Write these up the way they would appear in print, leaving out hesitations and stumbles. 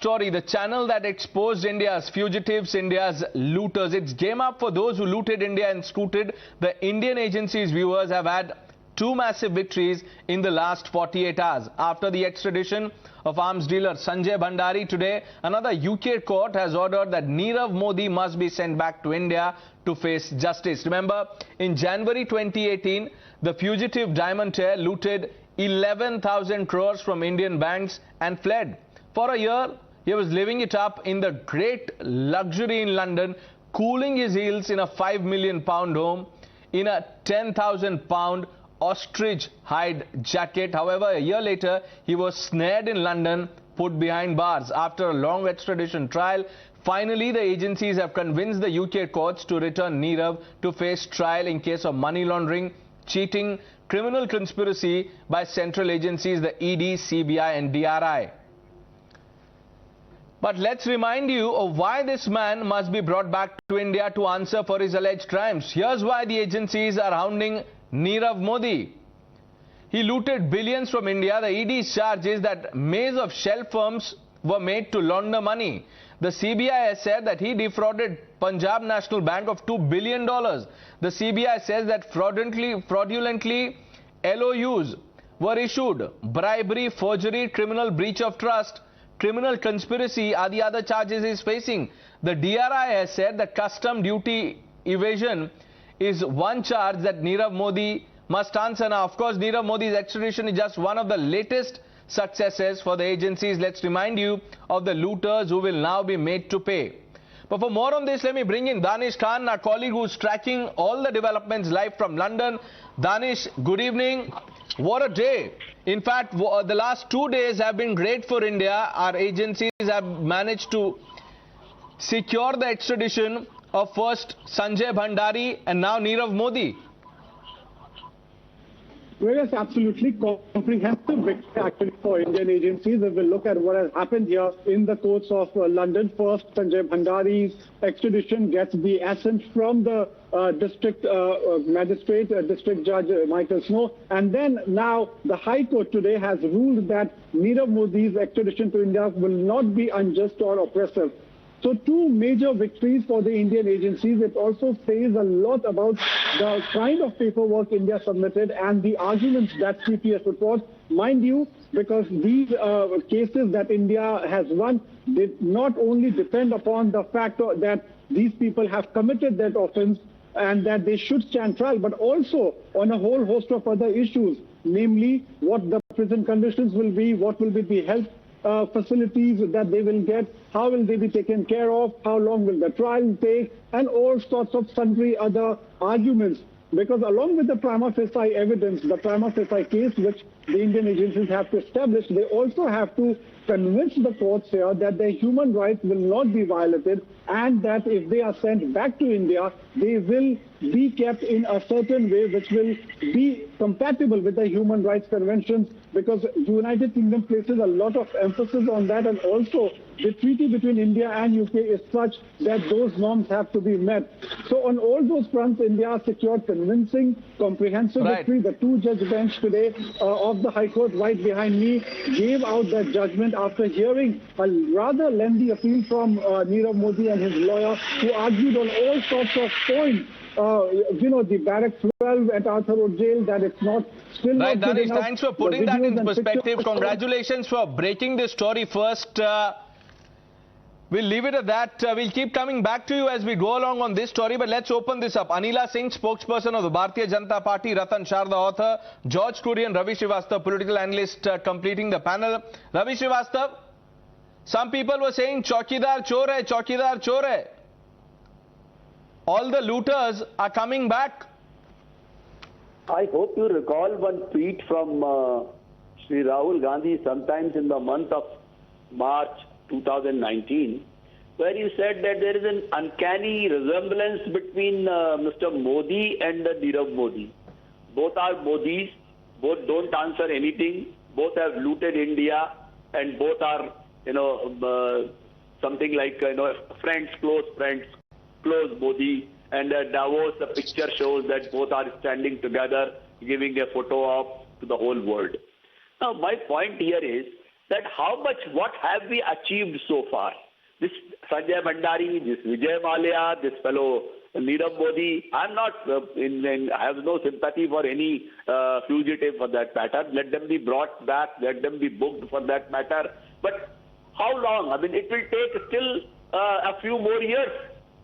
story, the channel that exposed India's fugitives, India's looters. It's game up for those who looted India and scooted. The Indian agency's viewers have had two massive victories in the last 48 hours. After the extradition of arms dealer Sanjay Bhandari today, another UK court has ordered that Nirav Modi must be sent back to India to face justice. Remember, in January 2018, the fugitive diamantaire looted 11,000 crores from Indian banks and fled. For a year, he was living it up in the great luxury in London, cooling his heels in a £5 million home, in a £10,000 ostrich hide jacket. However, a year later, he was snared in London, put behind bars. After a long extradition trial, finally the agencies have convinced the UK courts to return Nirav to face trial in case of money laundering, cheating, criminal conspiracy by central agencies, the ED, CBI and DRI. But let's remind you of why this man must be brought back to India to answer for his alleged crimes. Here's why the agencies are hounding Nirav Modi. He looted billions from India. The ED's charge is that maze of shell firms were made to launder money. The CBI has said that he defrauded Punjab National Bank of $2 billion. The CBI says that fraudulently LOUs were issued. Bribery, forgery, criminal breach of trust, criminal conspiracy are the other charges he is facing. The DRI has said that custom duty evasion is one charge that Nirav Modi must answer. Now, of course, Nirav Modi's extradition is just one of the latest successes for the agencies. Let's remind you of the looters who will now be made to pay. But for more on this, let me bring in Danish Khan, our colleague who's tracking all the developments live from London. Danish, good evening. What a day. In fact, the last 2 days have been great for India. Our agencies have managed to secure the extradition of first Sanjay Bhandari and now Nirav Modi. Well, yes, absolutely comprehensive victory actually for Indian agencies. If we look at what has happened here in the courts of London, first Sanjay Bhandari's extradition gets the assent from the district magistrate, district judge Michael Snow, and then now the High Court today has ruled that Nirav Modi's extradition to India will not be unjust or oppressive. So two major victories for the Indian agencies. It also says a lot about the kind of paperwork India submitted and the arguments that CPS put forth. Mind you, because these cases that India has won did not only depend upon the fact that these people have committed that offense and that they should stand trial, but also on a whole host of other issues, namely what the prison conditions will be, what will be the health facilities that they will get, how will they be taken care of, how long will the trial take, and all sorts of sundry other arguments. Because along with the prima facie evidence, the prima facie case which the Indian agencies have to establish, they also have to convince the courts here that their human rights will not be violated and that if they are sent back to India, they will be kept in a certain way which will be compatible with the human rights conventions, because the United Kingdom places a lot of emphasis on that, and also the treaty between India and UK is such that those norms have to be met. So on all those fronts, India secured convincing, comprehensive victory. The two-judge bench today of the High Court right behind me gave out that judgment after hearing a rather lengthy appeal from Nirav Modi and his lawyer, who argued on all sorts of points. The Barrack 12 at Arthur Road Jail, that it's not still not good Danish, enough. thanks for putting that in perspective. Congratulations for breaking this story first. We'll leave it at that. We'll keep coming back to you as we go along on this story, but let's open this up. Anila Singh, spokesperson of the Bharatiya Janata Party, Ratan Sharda, author, George Curry and Ravi Srivastava, political analyst, completing the panel. Ravi Srivastava, some people were saying Chaukidar Chor hai, Chaukidar Chor hai. All the looters are coming back. I hope you recall one tweet from Sri Rahul Gandhi sometimes in the month of March 2019, where you said that there is an uncanny resemblance between Mr. Modi and Nirav Modi. Both are Modis, both don't answer anything, both have looted India, and both are, something like, friends, close Modi. And Davos, the picture shows that both are standing together, giving a photo op to the whole world. Now, my point here is that what have we achieved so far? This Sanjay Bhandari, this Vijay Maliya, this fellow Nirav Modi, I'm not I have no sympathy for any fugitive for that matter. Let them be brought back, let them be booked for that matter. But how long? I mean, it will take still a few more years.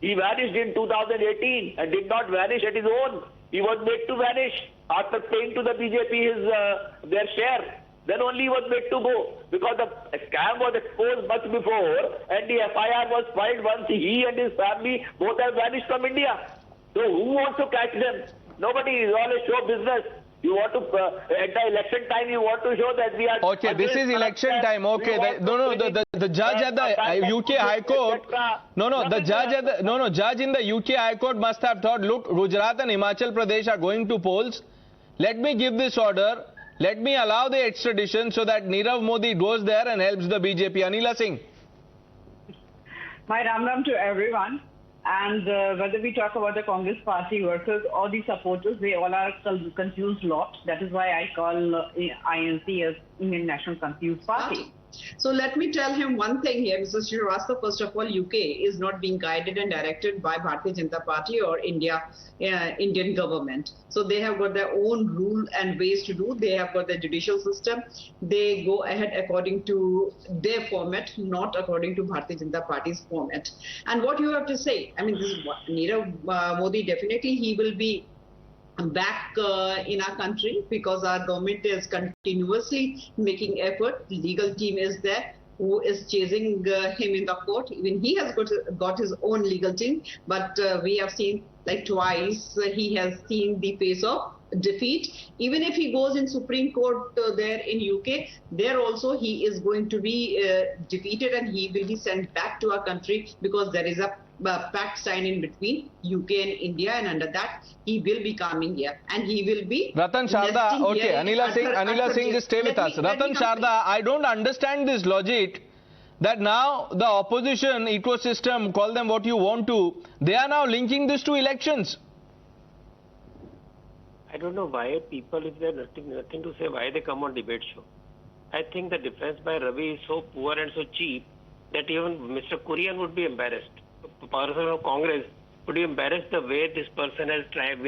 He vanished in 2018 and did not vanish at his own. He was made to vanish after paying to the BJP their share. Then only he was made to go, because the scam was exposed much before and the FIR was filed once he and his family both have vanished from India. So who wants to catch them? Nobody. Is all a show business. You want to, at the election time, you want to show that we are... Okay, this is election time. Okay, the judge at the UK High Court... judge in the UK High Court must have thought, look, Gujarat and Himachal Pradesh are going to polls. Let me give this order. Let me allow the extradition so that Nirav Modi goes there and helps the BJP. Anila Singh. My Ram Ram to everyone. And whether we talk about the Congress party workers or the supporters, they all are a confused lot. That is why I call INC as Indian National Confused Party. So let me tell him one thing here, Mr. Srivastava. First of all, UK is not being guided and directed by Bharatiya Janata Party or Indian government. So they have got their own rule and ways to do. They have got their judicial system. They go ahead according to their format, not according to Bharatiya Janata Party's format. And what you have to say, I mean, this is what Nirav Modi, definitely he will be back in our country, because our government is continuously making effort. The legal team is there who is chasing him in the court. Even he has got his own legal team, but we have seen like twice he has seen the face of defeat. Even if he goes in Supreme Court there in UK, there also he is going to be defeated and he will be sent back to our country, because there is a pact signed in between UK and India, and under that he will be coming here and he will be Ratan Sharda. Okay, Anila Singh, just stay with us. Ratan Sharda, I don't understand this logic that now the opposition ecosystem, call them what you want to, they are now linking this to elections. I don't know why people, if they have nothing to say, why they come on debate show. I think the defense by Ravi is so poor and so cheap that even Mr. Kurian would be embarrassed. The person of Congress would be embarrassed the way this person has tried,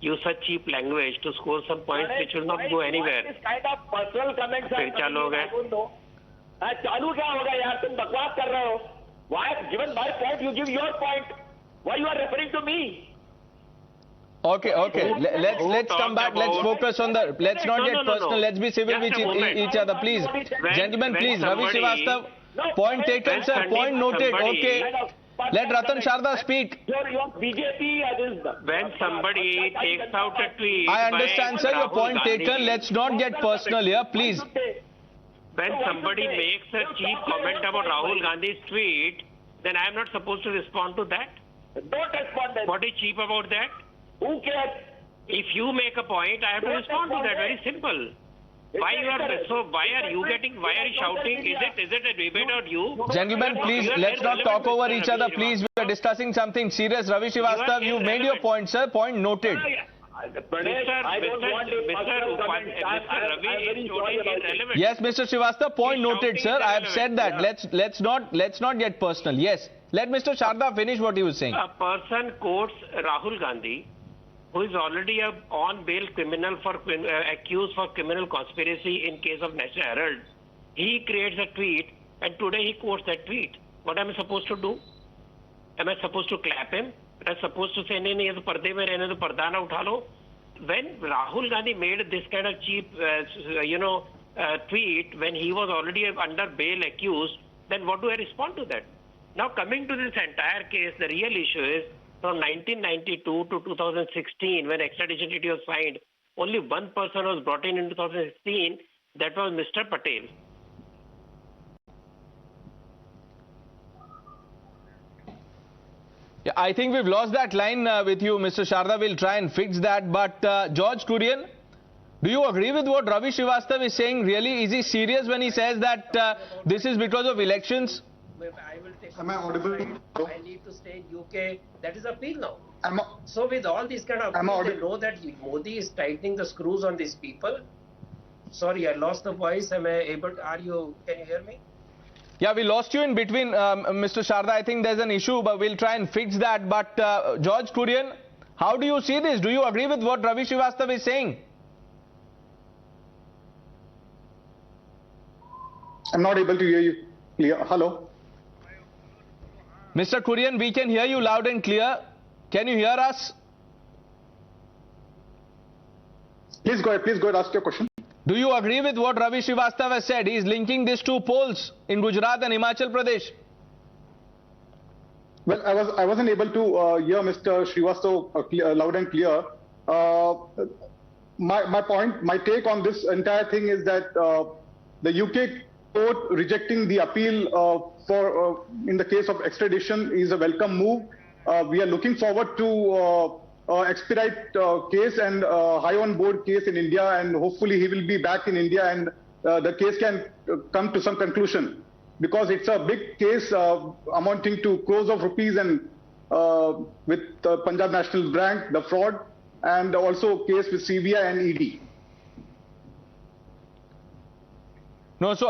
use such cheap language to score some points which will not go anywhere. This kind of personal comments are coming, I don't know. Chalu kya hoga yaar, tum bakwas kar rahe ho. Why, given my point, you give your point. Why you are referring to me? Okay. Let's come back. Let's focus on the. Let's not get personal. Let's be civil with each other, please. Gentlemen, please. Ravi Srivastava, point taken, sir. Point noted. Okay. Let Ratan Sharda speak. Your BJP when somebody takes out a tweet. I understand, sir. Your point taken. Let's not get personal here, please. When somebody makes a cheap comment about Rahul Gandhi's tweet, then I am not supposed to respond to that. Don't respond. What is cheap about that? Who cares? If you make a point, I have to respond to that. Very simple. Why are you shouting? Is it a debate or you? Gentlemen, please, let's not talk over each other. Please, we are discussing something serious. Ravi Srivastava, you made your point, sir. Point noted. Mr. Ravi is totally irrelevant. Yes, Mr. Srivastava, point noted, sir. I have said that. Let's not get personal. Yes. Let Mr. Sharda finish what he was saying. A person quotes Rahul Gandhi, who is already a on bail criminal accused for criminal conspiracy in case of National Herald. He creates a tweet and today he quotes that tweet. What am I supposed to do? Am I supposed to clap him? Am I supposed to say, nahi, ye to parde mein rehne do, parda na utha lo? When Rahul Gandhi made this kind of cheap, tweet when he was already under bail accused, then what do I respond to that? Now coming to this entire case, the real issue is from 1992 to 2016, when extradition treaty was signed, only one person was brought in 2016, that was Mr. Patel. Yeah, I think we've lost that line with you, Mr. Sharda. We'll try and fix that. But George Kurian, do you agree with what Ravi Srivastava is saying? Really, is he serious when he says that this is because of elections? Am I audible? I need to stay in UK. That is appeal now. So with all these kind of appeals, they know that Modi is tightening the screws on these people. Sorry, I lost the voice. Am I able? Can you hear me? Yeah, we lost you in between, Mr. Sharda. I think there's an issue, but we'll try and fix that. But George Kurian, how do you see this? Do you agree with what Ravi Srivastava is saying? I'm not able to hear you clear. Hello? Mr. Kurian, we can hear you loud and clear. Can you hear us? Please go ahead, ask your question. Do you agree with what Ravi Srivastava said? He is linking these two polls in Gujarat and Himachal Pradesh. Well, I wasn't able to hear Mr. Srivastava loud and clear. My point, my take on this entire thing is that the UK court rejecting the appeal in the case of extradition is a welcome move. We are looking forward to expedite case and high on board case in India, and hopefully he will be back in India and the case can come to some conclusion, because it's a big case amounting to crores of rupees, and with Punjab National Bank, the fraud, and also case with CBI and ED. No, so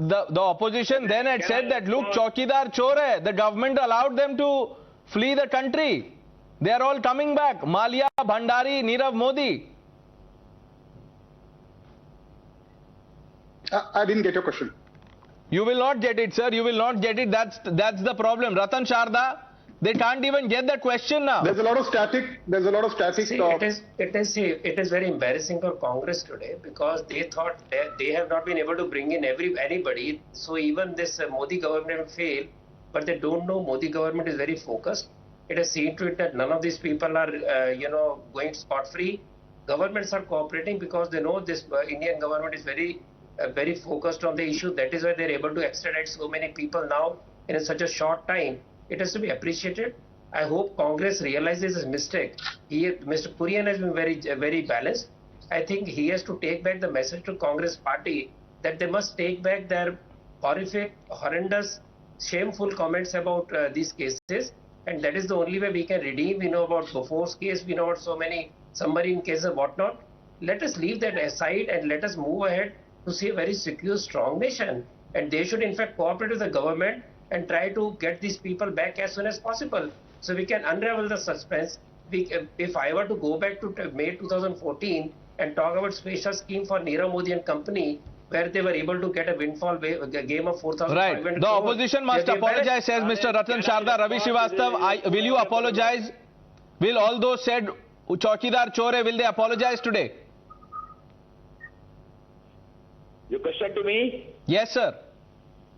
the opposition then had said that, look, Chaukidar chore hai. The government allowed them to flee the country. They are all coming back. Maliya, Bhandari, Nirav Modi. I didn't get your question. You will not get it, sir. You will not get it. That's the problem. Ratan Sharda, they can't even get the question now. There's a lot of static. See, it is very embarrassing for Congress today, because they thought they have not been able to bring in anybody. So even this Modi government failed, but they don't know Modi government is very focused. It has seen to it that none of these people are, going scot-free. Governments are cooperating because they know this Indian government is very focused on the issue. That is why they're able to extradite so many people now in such a short time. It has to be appreciated. I hope Congress realizes his mistake. Mr. Kurian has been very balanced. I think he has to take back the message to Congress party that they must take back their horrific, horrendous, shameful comments about these cases. And that is the only way we can redeem. We know about Bofor's case, we know about so many submarine cases, whatnot. Let us leave that aside and let us move ahead to see a very secure, strong nation. And they should in fact cooperate with the government and try to get these people back as soon as possible, so we can unravel the suspense. If I were to go back to May 2014 and talk about special scheme for Nirav Modi and company, where they were able to get a windfall game of 4,000. Right. The opposition must apologize, says Mr. Ratan Sharda. Ravi Srivastava, will you apologize? Will all those said Chaukidar chore, will they apologize today? Your question to me? Yes, sir.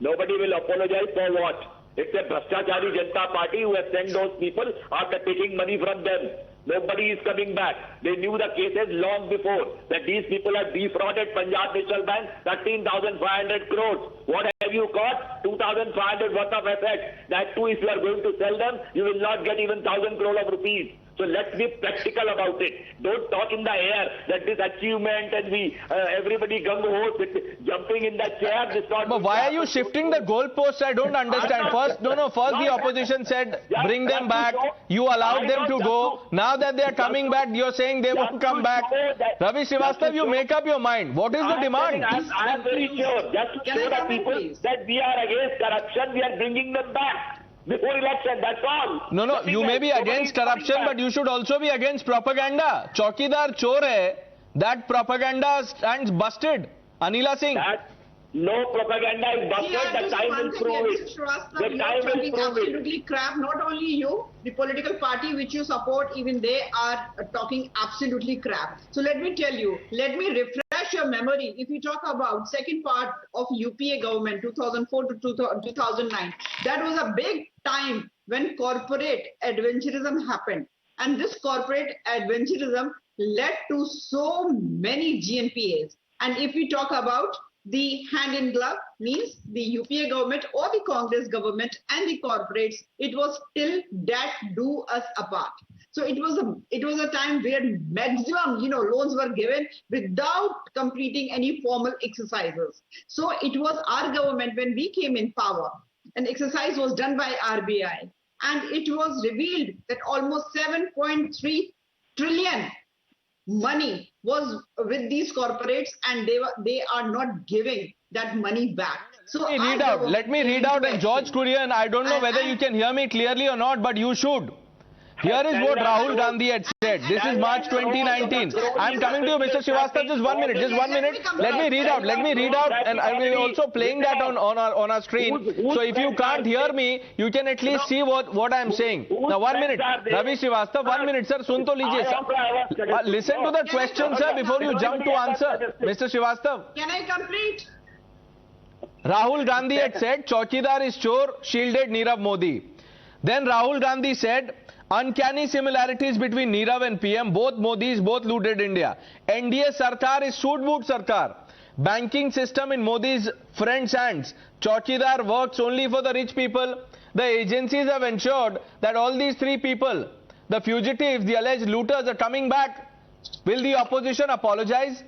Nobody will apologize for what? It's a Bhashtachari Janata Party who has sent those people after taking money from them. Nobody is coming back. They knew the cases long before, that these people have defrauded Punjab National Bank 13,500 crores. What have you got? 2,500 worth of assets. That too, if you are going to sell them, you will not get even 1,000 crore of rupees. So let's be practical about it. Don't talk in the air that this achievement and everybody gung-ho jumping in the chair. This not. But why are you shifting the goalposts? I don't understand. First the opposition said bring them back. You allowed them to go. Now that they are coming back, you're saying they won't come back. Ravi Srivastava, you make up your mind. What is the demand? I am very sure. Just to show the people that we are against corruption, we are bringing them back. Before election, that's all. No, you may be against corruption, but you should also be against propaganda. Chaukidar chore hai, that propaganda stands busted. Anila Singh. No propaganda is busted. The time will prove it. The time will prove it. Absolutely crap. Not only you, the political party which you support, even they are talking absolutely crap. So let me tell you, let me refresh your memory. If you talk about second part of UPA government, 2004 to 2009, that was a big time when corporate adventurism happened. And this corporate adventurism led to so many GNPAs. And if we talk about the hand in glove, means the UPA government or the Congress government and the corporates, it was till death do us apart. So it was a time where maximum loans were given without completing any formal exercises. So it was our government, when we came in power, an exercise was done by RBI, and it was revealed that almost 7.3 trillion money was with these corporates, and they are not giving that money back. So Let me read out, and George Kurian, I don't know whether you can hear me clearly or not, but you should. Here is what Rahul Gandhi had said. This is March 2019. I'm coming to you, Mr. Srivastava, just 1 minute, just 1 minute. Let me read out, and I will also playing that on our screen. So if you can't hear me, you can at least see what I'm saying. Now 1 minute, Ravi Srivastava, 1 minute, sir, sun to lijiye, sir. Listen to the question, sir, before you jump to answer. Mr. Srivastava. Can I complete? Rahul Gandhi had said, Chaukidar is chore, shielded Nirav Modi. Then Rahul Gandhi said, uncanny similarities between Nirav and PM, both Modis, both looted India. NDA Sarkar is Soot-boot Sarkar. Banking system in Modi's friends' hands. Chaukidar works only for the rich people. The agencies have ensured that all these three people, the fugitives, the alleged looters, are coming back. Will the opposition apologize?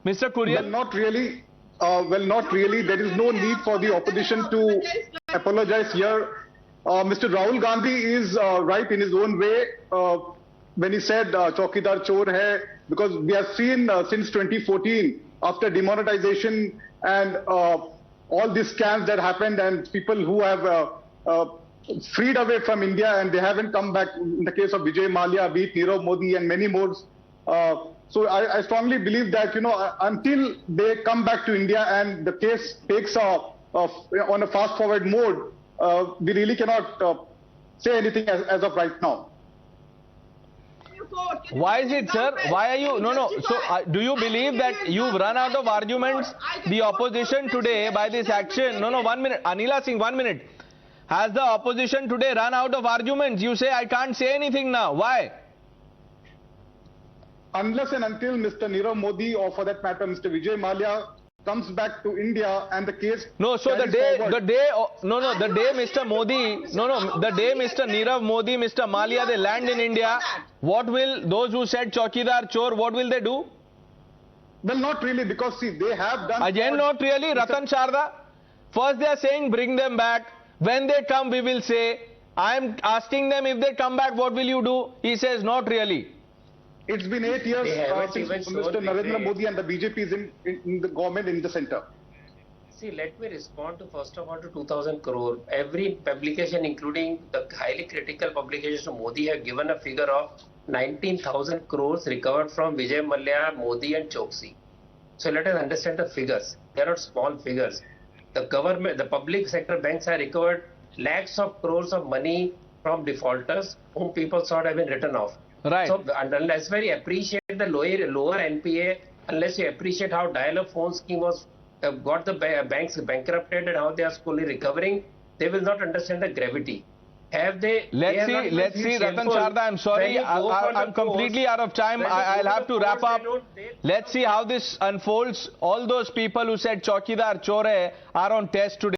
Mr. Kurian? Well, not really. Not really. There is no need for the opposition to apologize here. Mr. Rahul Gandhi is right in his own way when he said Chaukidar chor hai, because we have seen since 2014, after demonetization and all these scams that happened, and people who have freed away from India and they haven't come back, in the case of Maliya, be it Nirav Modi and many more. So I strongly believe that, until they come back to India and the case takes on a fast forward mode, we really cannot say anything as of right now. Why is it, sir? Why are you? No. So, do you believe that you've run out of arguments? The opposition today, by this action, no, 1 minute. Anila Singh, 1 minute. Has the opposition today run out of arguments? You say, I can't say anything now. Why? Unless and until Mr. Nirav Modi, or for that matter, Mr. Maliya, comes back to India and the case. No, so the day Mr. Nirav Modi, Mr. Maliya, they land in India, what will those who said Chaukidar chor, what will they do? Well, not really, because see, they have done. Again, not really, Ratan Sharda. First they are saying bring them back. When they come, we will say. I am asking them, if they come back, what will you do? He says, not really. It's been 8 years since Mr. Narendra Modi and the BJP is in the government, in the center. See, let me respond to first of all to 2,000 crore. Every publication, including the highly critical publications of Modi, have given a figure of 19,000 crores recovered from Vijay Mallya, Modi and Choksi. So let us understand the figures. They are not small figures. The government, the public sector banks have recovered lakhs of crores of money from defaulters whom people thought have been written off. Right. So unless we appreciate the lower NPA, unless you appreciate how dial-up phone scheme was got the banks bankrupted and how they are slowly recovering, they will not understand the gravity. Have they? Let's see, Ratan Sharda. I'm sorry, I'm completely out of time. I'll have to wrap up. Let's see how this unfolds. All those people who said Chaukidar chor hai are on test today.